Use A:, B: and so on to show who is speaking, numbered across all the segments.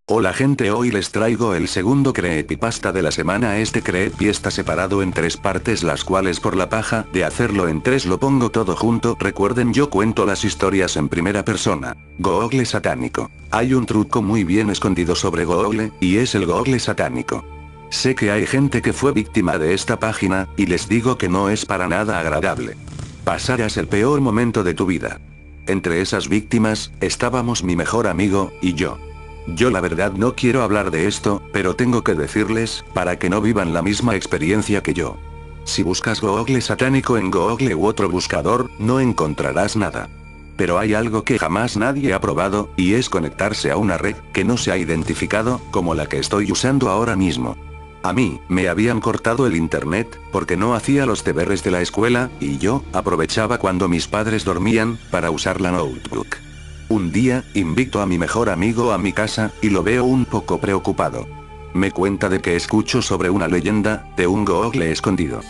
A: Hola gente, hoy les traigo el segundo creepypasta de la semana. Este creepy está separado en 3 partes, las cuales por la paja de hacerlo en 3 lo pongo todo junto. Recuerden, yo cuento las historias en primera persona. Google satánico. Hay un truco muy bien escondido sobre Google, y es el Google satánico. Sé que hay gente que fue víctima de esta página, y les digo que no es para nada agradable. Pasarás el peor momento de tu vida. Entre esas víctimas, estábamos mi mejor amigo, y yo. Yo la verdad no quiero hablar de esto, pero tengo que decirles, para que no vivan la misma experiencia que yo. Si buscas Google satánico en Google u otro buscador, no encontrarás nada. Pero hay algo que jamás nadie ha probado, y es conectarse a una red que no se ha identificado, como la que estoy usando ahora mismo. A mí, me habían cortado el internet, porque no hacía los deberes de la escuela, y yo, aprovechaba cuando mis padres dormían, para usar la notebook. Un día, invito a mi mejor amigo a mi casa, y lo veo un poco preocupado. Me cuenta de que escucho sobre una leyenda, de un Google escondido.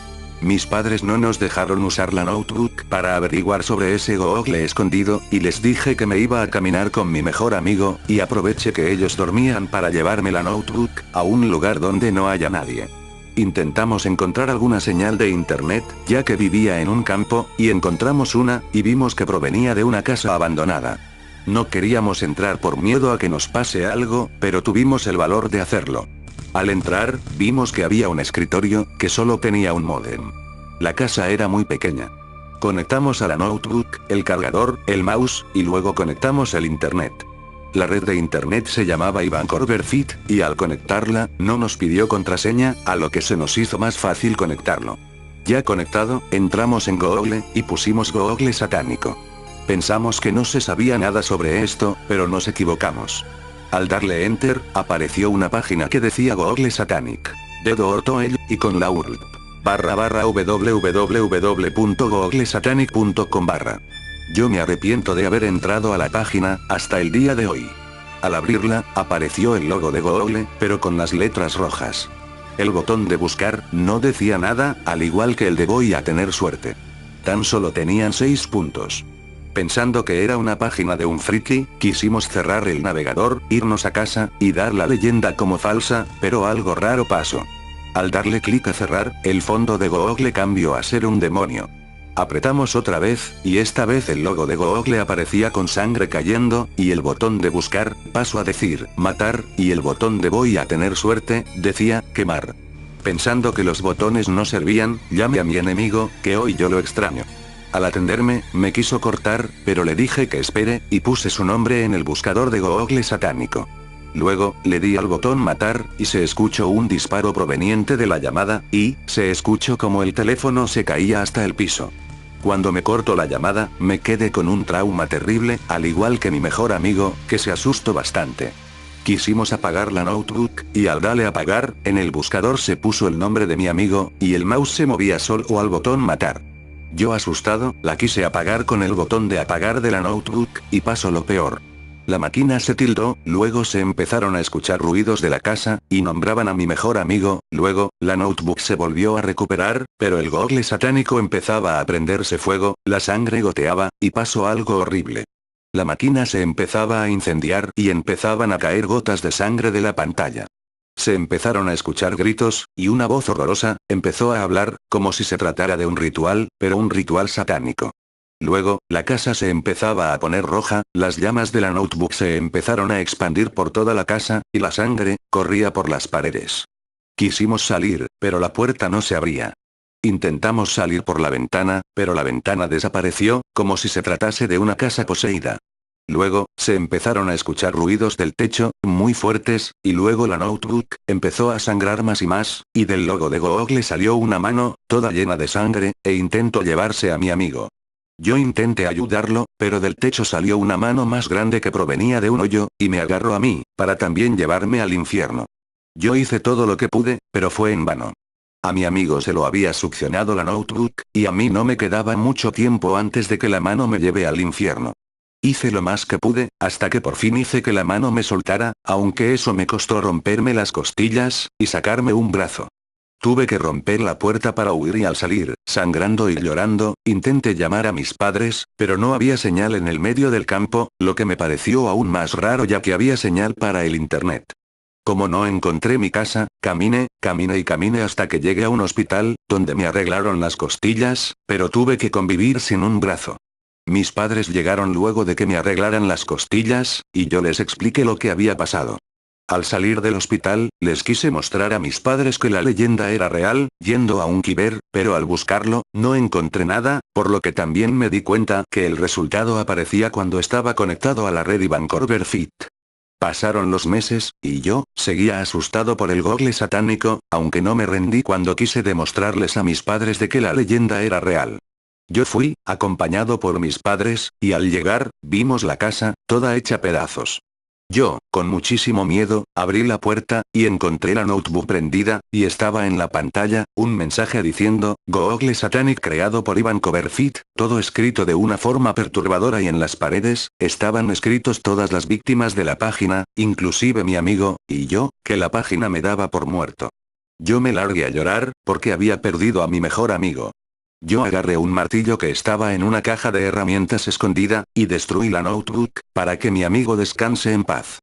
A: Mis padres no nos dejaron usar la notebook para averiguar sobre ese Google escondido, y les dije que me iba a caminar con mi mejor amigo, y aproveché que ellos dormían para llevarme la notebook, a un lugar donde no haya nadie. Intentamos encontrar alguna señal de internet, ya que vivía en un campo, y encontramos una, y vimos que provenía de una casa abandonada. No queríamos entrar por miedo a que nos pase algo, pero tuvimos el valor de hacerlo. Al entrar, vimos que había un escritorio, que solo tenía un módem. La casa era muy pequeña. Conectamos a la notebook, el cargador, el mouse, y luego conectamos el internet. La red de internet se llamaba Ivan Corberfit, y al conectarla, no nos pidió contraseña, a lo que se nos hizo más fácil conectarlo. Ya conectado, entramos en Google, y pusimos Google satánico. Pensamos que no se sabía nada sobre esto, pero nos equivocamos. Al darle Enter, apareció una página que decía Google Satanic. Dedo.el, y con la URL. www.googlesatanic.com. Yo me arrepiento de haber entrado a la página, hasta el día de hoy. Al abrirla, apareció el logo de Google, pero con las letras rojas. El botón de buscar, no decía nada, al igual que el de voy a tener suerte. Tan solo tenían 6 puntos. Pensando que era una página de un friki, quisimos cerrar el navegador, irnos a casa, y dar la leyenda como falsa, pero algo raro pasó. Al darle clic a cerrar, el fondo de Google cambió a ser un demonio. Apretamos otra vez, y esta vez el logo de Google aparecía con sangre cayendo, y el botón de buscar, pasó a decir, matar, y el botón de voy a tener suerte, decía, quemar. Pensando que los botones no servían, llamé a mi enemigo, que hoy yo lo extraño. Al atenderme, me quiso cortar, pero le dije que espere, y puse su nombre en el buscador de Google satánico. Luego, le di al botón matar, y se escuchó un disparo proveniente de la llamada, y, se escuchó como el teléfono se caía hasta el piso. Cuando me cortó la llamada, me quedé con un trauma terrible, al igual que mi mejor amigo, que se asustó bastante. Quisimos apagar la notebook, y al darle a apagar, en el buscador se puso el nombre de mi amigo, y el mouse se movía solo al botón matar. Yo asustado, la quise apagar con el botón de apagar de la notebook, y pasó lo peor. La máquina se tildó, luego se empezaron a escuchar ruidos de la casa, y nombraban a mi mejor amigo, luego, la notebook se volvió a recuperar, pero el Google satánico empezaba a prenderse fuego, la sangre goteaba, y pasó algo horrible. La máquina se empezaba a incendiar, y empezaban a caer gotas de sangre de la pantalla. Se empezaron a escuchar gritos, y una voz horrorosa, empezó a hablar, como si se tratara de un ritual, pero un ritual satánico. Luego, la casa se empezaba a poner roja, las llamas de la notebook se empezaron a expandir por toda la casa, y la sangre, corría por las paredes. Quisimos salir, pero la puerta no se abría. Intentamos salir por la ventana, pero la ventana desapareció, como si se tratase de una casa poseída. Luego, se empezaron a escuchar ruidos del techo, muy fuertes, y luego la notebook empezó a sangrar más y más, y del logo de Google salió una mano, toda llena de sangre, e intentó llevarse a mi amigo. Yo intenté ayudarlo, pero del techo salió una mano más grande que provenía de un hoyo, y me agarró a mí, para también llevarme al infierno. Yo hice todo lo que pude, pero fue en vano. A mi amigo se lo había succionado la notebook, y a mí no me quedaba mucho tiempo antes de que la mano me lleve al infierno. Hice lo más que pude, hasta que por fin hice que la mano me soltara, aunque eso me costó romperme las costillas, y sacarme un brazo. Tuve que romper la puerta para huir y al salir, sangrando y llorando, intenté llamar a mis padres, pero no había señal en el medio del campo, lo que me pareció aún más raro ya que había señal para el internet. Como no encontré mi casa, caminé y caminé hasta que llegué a un hospital, donde me arreglaron las costillas, pero tuve que convivir sin un brazo. Mis padres llegaron luego de que me arreglaran las costillas, y yo les expliqué lo que había pasado. Al salir del hospital, les quise mostrar a mis padres que la leyenda era real, yendo a un Kiber, pero al buscarlo, no encontré nada, por lo que también me di cuenta que el resultado aparecía cuando estaba conectado a la red Ivancorver Fit. Pasaron los meses, y yo, seguía asustado por el Google satánico, aunque no me rendí cuando quise demostrarles a mis padres de que la leyenda era real. Yo fui, acompañado por mis padres, y al llegar, vimos la casa, toda hecha pedazos. Yo, con muchísimo miedo, abrí la puerta, y encontré la notebook prendida, y estaba en la pantalla, un mensaje diciendo, Google Satanic creado por Ivan Coverfit, todo escrito de una forma perturbadora y en las paredes, estaban escritos todas las víctimas de la página, inclusive mi amigo, y yo, que la página me daba por muerto. Yo me largué a llorar, porque había perdido a mi mejor amigo. Yo agarré un martillo que estaba en una caja de herramientas escondida, y destruí la notebook, para que mi amigo descanse en paz.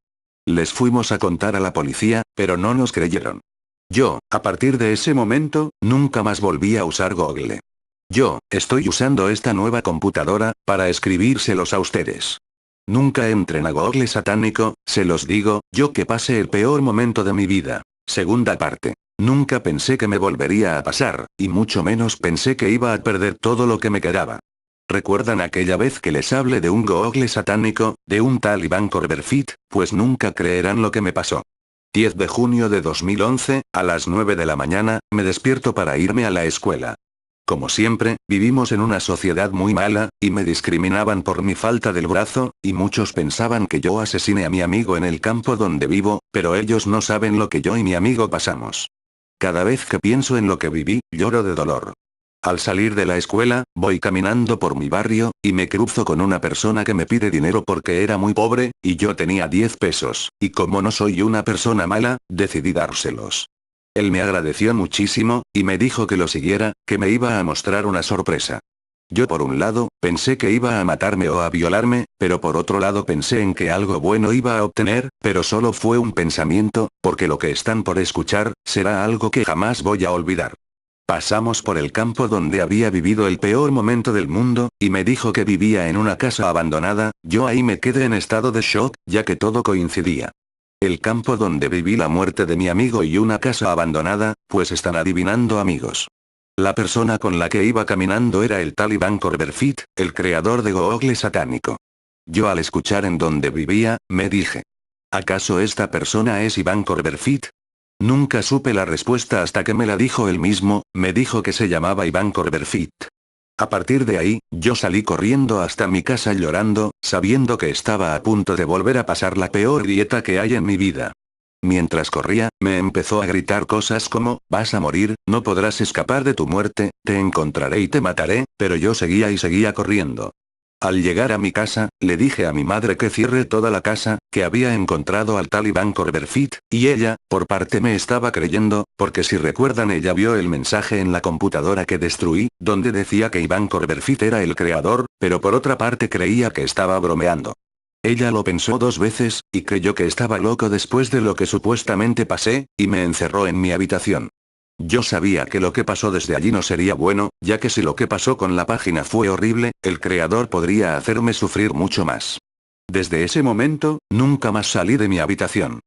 A: Les fuimos a contar a la policía, pero no nos creyeron. Yo, a partir de ese momento, nunca más volví a usar Google. Yo, estoy usando esta nueva computadora, para escribírselos a ustedes. Nunca entren a Google satánico, se los digo, yo que pasé el peor momento de mi vida. Segunda parte. Nunca pensé que me volvería a pasar, y mucho menos pensé que iba a perder todo lo que me quedaba. ¿Recuerdan aquella vez que les hablé de un Google satánico, de un tal Ivan Coverfit? Pues nunca creerán lo que me pasó. 10 de junio de 2011, a las 9 de la mañana, me despierto para irme a la escuela. Como siempre, vivimos en una sociedad muy mala, y me discriminaban por mi falta del brazo, y muchos pensaban que yo asesiné a mi amigo en el campo donde vivo, pero ellos no saben lo que yo y mi amigo pasamos. Cada vez que pienso en lo que viví, lloro de dolor. Al salir de la escuela, voy caminando por mi barrio, y me cruzo con una persona que me pide dinero porque era muy pobre, y yo tenía 10 pesos, y como no soy una persona mala, decidí dárselos. Él me agradeció muchísimo, y me dijo que lo siguiera, que me iba a mostrar una sorpresa. Yo por un lado, pensé que iba a matarme o a violarme, pero por otro lado pensé en que algo bueno iba a obtener, pero solo fue un pensamiento, porque lo que están por escuchar, será algo que jamás voy a olvidar. Pasamos por el campo donde había vivido el peor momento del mundo, y me dijo que vivía en una casa abandonada, yo ahí me quedé en estado de shock, ya que todo coincidía. El campo donde viví la muerte de mi amigo y una casa abandonada, pues están adivinando amigos. La persona con la que iba caminando era el tal Ivan Coverfit, el creador de Google satánico. Yo al escuchar en donde vivía, me dije. ¿Acaso esta persona es Ivan Coverfit? Nunca supe la respuesta hasta que me la dijo él mismo, me dijo que se llamaba Ivan Coverfit. A partir de ahí, yo salí corriendo hasta mi casa llorando, sabiendo que estaba a punto de volver a pasar la peor dieta que hay en mi vida. Mientras corría, me empezó a gritar cosas como, vas a morir, no podrás escapar de tu muerte, te encontraré y te mataré, pero yo seguía y seguía corriendo. Al llegar a mi casa, le dije a mi madre que cierre toda la casa, que había encontrado al tal Ivan Coverfit, y ella, por parte me estaba creyendo, porque si recuerdan ella vio el mensaje en la computadora que destruí, donde decía que Ivan Coverfit era el creador, pero por otra parte creía que estaba bromeando. Ella lo pensó 2 veces, y creyó que estaba loco después de lo que supuestamente pasé, y me encerró en mi habitación. Yo sabía que lo que pasó desde allí no sería bueno, ya que si lo que pasó con la página fue horrible, el creador podría hacerme sufrir mucho más. Desde ese momento, nunca más salí de mi habitación.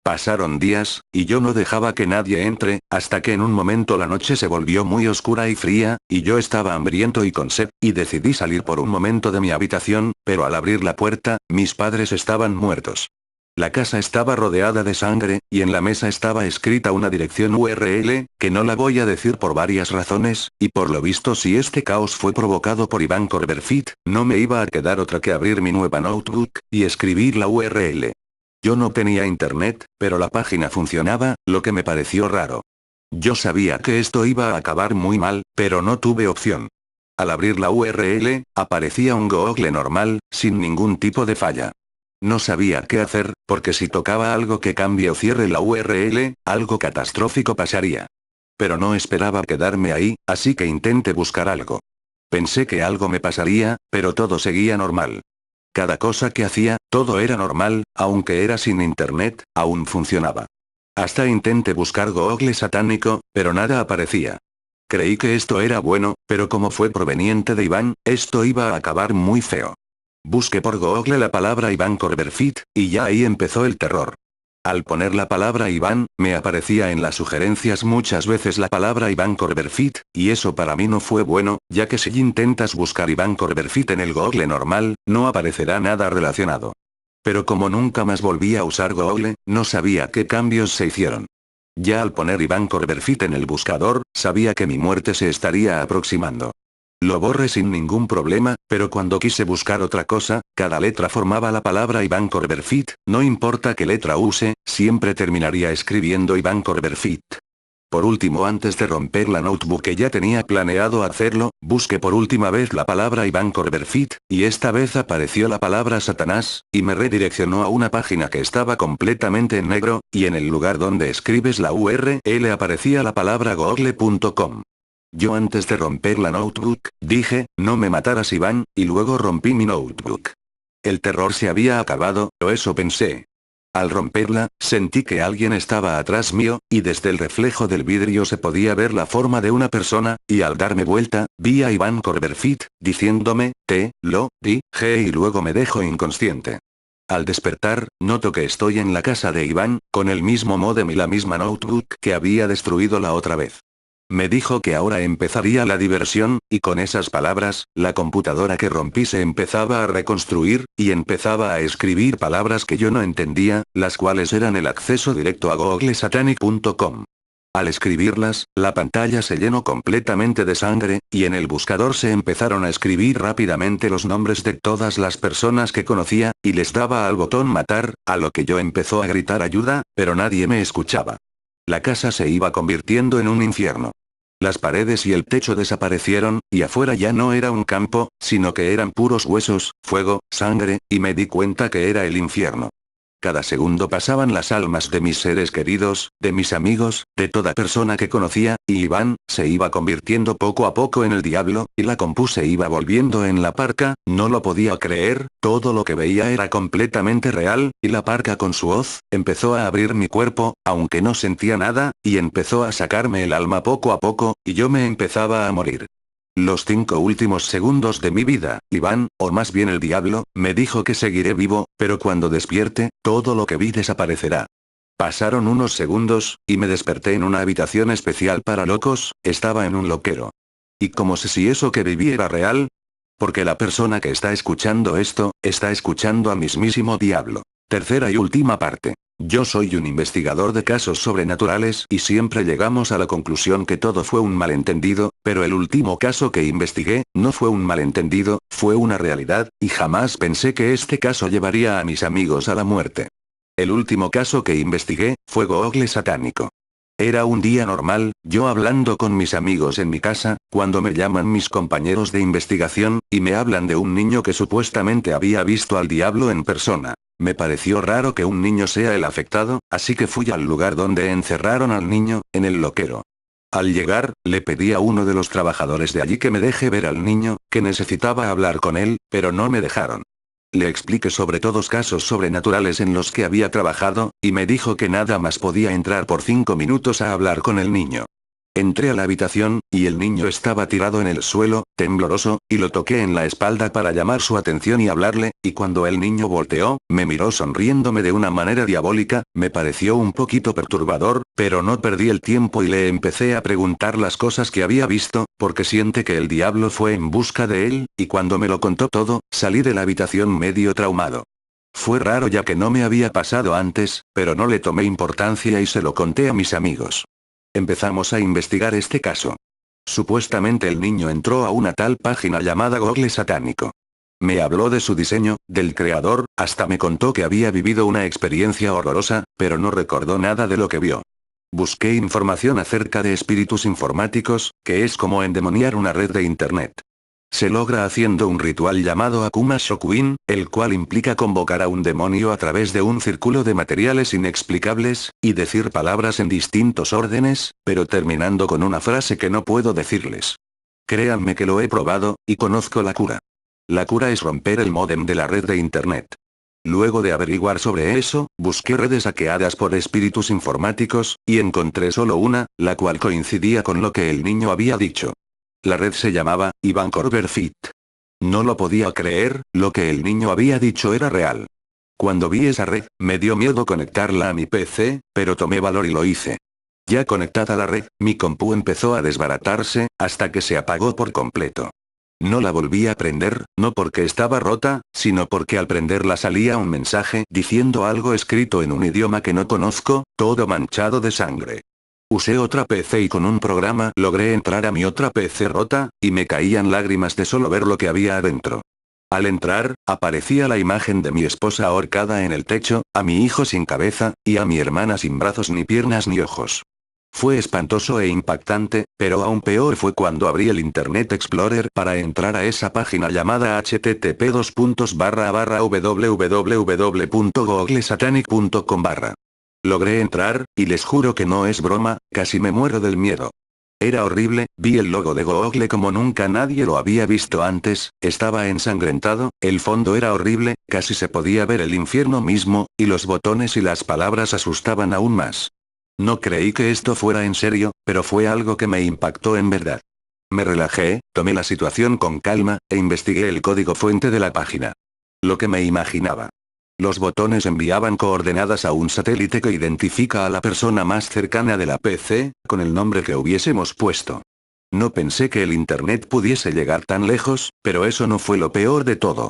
A: Pasaron días, y yo no dejaba que nadie entre, hasta que en un momento la noche se volvió muy oscura y fría, y yo estaba hambriento y con sed, y decidí salir por un momento de mi habitación, pero al abrir la puerta, mis padres estaban muertos. La casa estaba rodeada de sangre, y en la mesa estaba escrita una dirección URL, que no la voy a decir por varias razones, y por lo visto si este caos fue provocado por Ivan Coverfit, no me iba a quedar otra que abrir mi nueva notebook, y escribir la URL. Yo no tenía internet, pero la página funcionaba, lo que me pareció raro. Yo sabía que esto iba a acabar muy mal, pero no tuve opción. Al abrir la URL, aparecía un Google normal, sin ningún tipo de falla. No sabía qué hacer, porque si tocaba algo que cambie o cierre la URL, algo catastrófico pasaría. pero no esperaba quedarme ahí, así que intenté buscar algo. Pensé que algo me pasaría, pero todo seguía normal. Cada cosa que hacía, todo era normal, aunque era sin internet, aún funcionaba. Hasta intenté buscar Google satánico, pero nada aparecía. Creí que esto era bueno, pero como fue proveniente de Iván, esto iba a acabar muy feo. Busqué por Google la palabra Iván Corberfit, y ya ahí empezó el terror. Al poner la palabra Iván, me aparecía en las sugerencias muchas veces la palabra Iván Corberfit, y eso para mí no fue bueno, ya que si intentas buscar Iván Corberfit en el Google normal, no aparecerá nada relacionado. Pero como nunca más volví a usar Google, no sabía qué cambios se hicieron. Ya al poner Iván Corberfit en el buscador, sabía que mi muerte se estaría aproximando. Lo borré sin ningún problema, pero cuando quise buscar otra cosa, cada letra formaba la palabra Iván Corberfit, no importa qué letra use, siempre terminaría escribiendo Iván Corberfit. Por último, antes de romper la notebook que ya tenía planeado hacerlo, busqué por última vez la palabra Iván Corberfit, y esta vez apareció la palabra Satanás, y me redireccionó a una página que estaba completamente en negro, y en el lugar donde escribes la URL aparecía la palabra google.com. Yo antes de romper la notebook, dije, no me matarás Iván, y luego rompí mi notebook. El terror se había acabado, o eso pensé. Al romperla, sentí que alguien estaba atrás mío, y desde el reflejo del vidrio se podía ver la forma de una persona, y al darme vuelta, vi a Iván Corberfit, diciéndome, dije y luego me dejo inconsciente. Al despertar, noto que estoy en la casa de Iván, con el mismo módem y la misma notebook que había destruido la otra vez. Me dijo que ahora empezaría la diversión, y con esas palabras, la computadora que rompí se empezaba a reconstruir, y empezaba a escribir palabras que yo no entendía, las cuales eran el acceso directo a googlesatanic.com. Al escribirlas, la pantalla se llenó completamente de sangre, y en el buscador se empezaron a escribir rápidamente los nombres de todas las personas que conocía, y les daba al botón matar, a lo que yo empezó a gritar ayuda, pero nadie me escuchaba. La casa se iba convirtiendo en un infierno. Las paredes y el techo desaparecieron, y afuera ya no era un campo, sino que eran puros huesos, fuego, sangre, y me di cuenta que era el infierno. Cada segundo pasaban las almas de mis seres queridos, de mis amigos, de toda persona que conocía, y Iván, se iba convirtiendo poco a poco en el diablo, y la compu se iba volviendo en la parca, no lo podía creer, todo lo que veía era completamente real, y la parca con su hoz, empezó a abrir mi cuerpo, aunque no sentía nada, y empezó a sacarme el alma poco a poco, y yo me empezaba a morir. Los 5 últimos segundos de mi vida, Iván, o más bien el diablo, me dijo que seguiré vivo, pero cuando despierte, todo lo que vi desaparecerá. Pasaron unos segundos, y me desperté en una habitación especial para locos, estaba en un loquero. ¿Y cómo sé si eso que viví era real? Porque la persona que está escuchando esto, está escuchando al mismísimo diablo. Tercera y última parte. Yo soy un investigador de casos sobrenaturales y siempre llegamos a la conclusión que todo fue un malentendido, pero el último caso que investigué, no fue un malentendido, fue una realidad, y jamás pensé que este caso llevaría a mis amigos a la muerte. El último caso que investigué, fue Google satánico. Era un día normal, yo hablando con mis amigos en mi casa, cuando me llaman mis compañeros de investigación, y me hablan de un niño que supuestamente había visto al diablo en persona. Me pareció raro que un niño sea el afectado, así que fui al lugar donde encerraron al niño, en el loquero. Al llegar, le pedí a uno de los trabajadores de allí que me deje ver al niño, que necesitaba hablar con él, pero no me dejaron. Le expliqué sobre todos casos sobrenaturales en los que había trabajado, y me dijo que nada más podía entrar por 5 minutos a hablar con el niño. Entré a la habitación, y el niño estaba tirado en el suelo, tembloroso, y lo toqué en la espalda para llamar su atención y hablarle, y cuando el niño volteó, me miró sonriéndome de una manera diabólica, me pareció un poquito perturbador, pero no perdí el tiempo y le empecé a preguntar las cosas que había visto, porque siente que el diablo fue en busca de él, y cuando me lo contó todo, salí de la habitación medio traumado. Fue raro ya que no me había pasado antes, pero no le tomé importancia y se lo conté a mis amigos. Empezamos a investigar este caso. Supuestamente el niño entró a una tal página llamada Google Satánico. Me habló de su diseño, del creador, hasta me contó que había vivido una experiencia horrorosa, pero no recordó nada de lo que vio. Busqué información acerca de espíritus informáticos, que es como endemoniar una red de internet. Se logra haciendo un ritual llamado Akuma Shokuin, el cual implica convocar a un demonio a través de un círculo de materiales inexplicables, y decir palabras en distintos órdenes, pero terminando con una frase que no puedo decirles. Créanme que lo he probado, y conozco la cura. La cura es romper el módem de la red de internet. Luego de averiguar sobre eso, busqué redes hackeadas por espíritus informáticos, y encontré solo una, la cual coincidía con lo que el niño había dicho. La red se llamaba Iván Corberfit. No lo podía creer, lo que el niño había dicho era real. Cuando vi esa red, me dio miedo conectarla a mi PC, pero tomé valor y lo hice. Ya conectada a la red, mi compu empezó a desbaratarse, hasta que se apagó por completo. No la volví a prender, no porque estaba rota, sino porque al prenderla salía un mensaje diciendo algo escrito en un idioma que no conozco, todo manchado de sangre. Usé otra PC y con un programa logré entrar a mi otra PC rota, y me caían lágrimas de solo ver lo que había adentro. Al entrar, aparecía la imagen de mi esposa ahorcada en el techo, a mi hijo sin cabeza, y a mi hermana sin brazos ni piernas ni ojos. Fue espantoso e impactante, pero aún peor fue cuando abrí el Internet Explorer para entrar a esa página llamada http://www.googlesatanic.com/. Logré entrar, y les juro que no es broma, casi me muero del miedo. Era horrible, vi el logo de Google como nunca nadie lo había visto antes, estaba ensangrentado, el fondo era horrible, casi se podía ver el infierno mismo, y los botones y las palabras asustaban aún más. No creí que esto fuera en serio, pero fue algo que me impactó en verdad. Me relajé, tomé la situación con calma, e investigué el código fuente de la página. Lo que me imaginaba. Los botones enviaban coordenadas a un satélite que identifica a la persona más cercana de la PC, con el nombre que hubiésemos puesto. No pensé que el Internet pudiese llegar tan lejos, pero eso no fue lo peor de todo.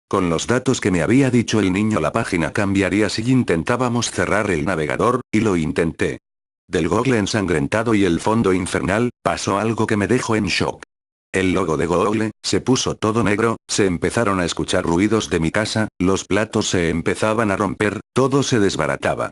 A: Con los datos que me había dicho el niño, la página cambiaría si intentábamos cerrar el navegador, y lo intenté. Del Google ensangrentado y el fondo infernal, pasó algo que me dejó en shock. El logo de Google se puso todo negro, se empezaron a escuchar ruidos de mi casa, los platos se empezaban a romper, todo se desbarataba.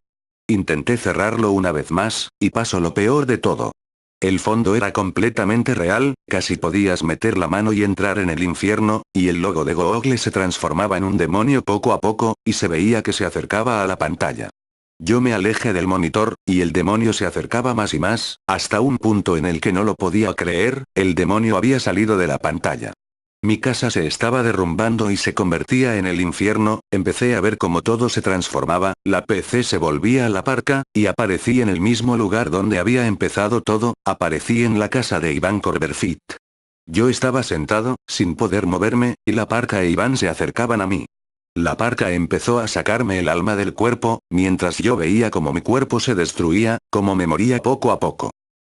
A: Intenté cerrarlo una vez más, y pasó lo peor de todo. El fondo era completamente real, casi podías meter la mano y entrar en el infierno, y el logo de Google se transformaba en un demonio poco a poco, y se veía que se acercaba a la pantalla. Yo me alejé del monitor, y el demonio se acercaba más y más, hasta un punto en el que no lo podía creer, el demonio había salido de la pantalla. Mi casa se estaba derrumbando y se convertía en el infierno, empecé a ver cómo todo se transformaba, la PC se volvía a la parca, y aparecí en el mismo lugar donde había empezado todo, aparecí en la casa de Iván Corberfit. Yo estaba sentado, sin poder moverme, y la parca e Iván se acercaban a mí. La parca empezó a sacarme el alma del cuerpo, mientras yo veía cómo mi cuerpo se destruía, cómo me moría poco a poco.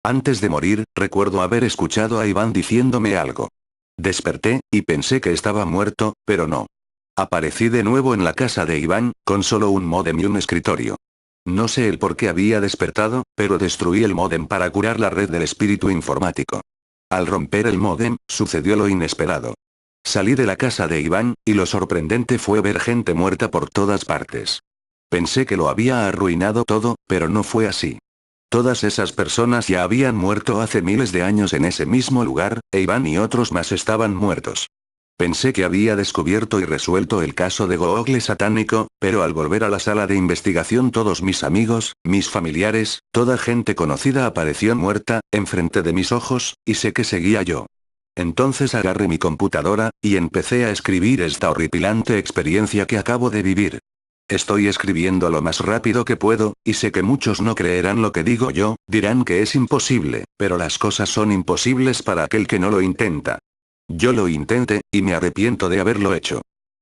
A: Antes de morir, recuerdo haber escuchado a Iván diciéndome algo. Desperté, y pensé que estaba muerto, pero no. Aparecí de nuevo en la casa de Iván, con solo un módem y un escritorio. No sé el por qué había despertado, pero destruí el módem para curar la red del espíritu informático. Al romper el módem, sucedió lo inesperado. Salí de la casa de Iván, y lo sorprendente fue ver gente muerta por todas partes. Pensé que lo había arruinado todo, pero no fue así. Todas esas personas ya habían muerto hace miles de años en ese mismo lugar, e Iván y otros más estaban muertos. Pensé que había descubierto y resuelto el caso de Google satánico, pero al volver a la sala de investigación todos mis amigos, mis familiares, toda gente conocida apareció muerta, enfrente de mis ojos, y sé que seguía yo. Entonces agarré mi computadora, y empecé a escribir esta horripilante experiencia que acabo de vivir. Estoy escribiendo lo más rápido que puedo, y sé que muchos no creerán lo que digo yo, dirán que es imposible, pero las cosas son imposibles para aquel que no lo intenta. Yo lo intenté, y me arrepiento de haberlo hecho.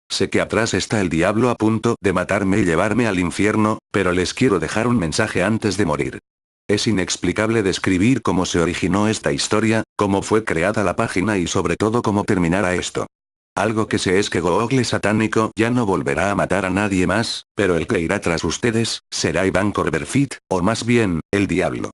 A: Sé que atrás está el diablo a punto de matarme y llevarme al infierno, pero les quiero dejar un mensaje antes de morir. Es inexplicable describir cómo se originó esta historia, cómo fue creada la página y sobre todo cómo terminará esto. Algo que sé es que Google satánico ya no volverá a matar a nadie más, pero el que irá tras ustedes, será Iván Corberfit, o más bien, el diablo.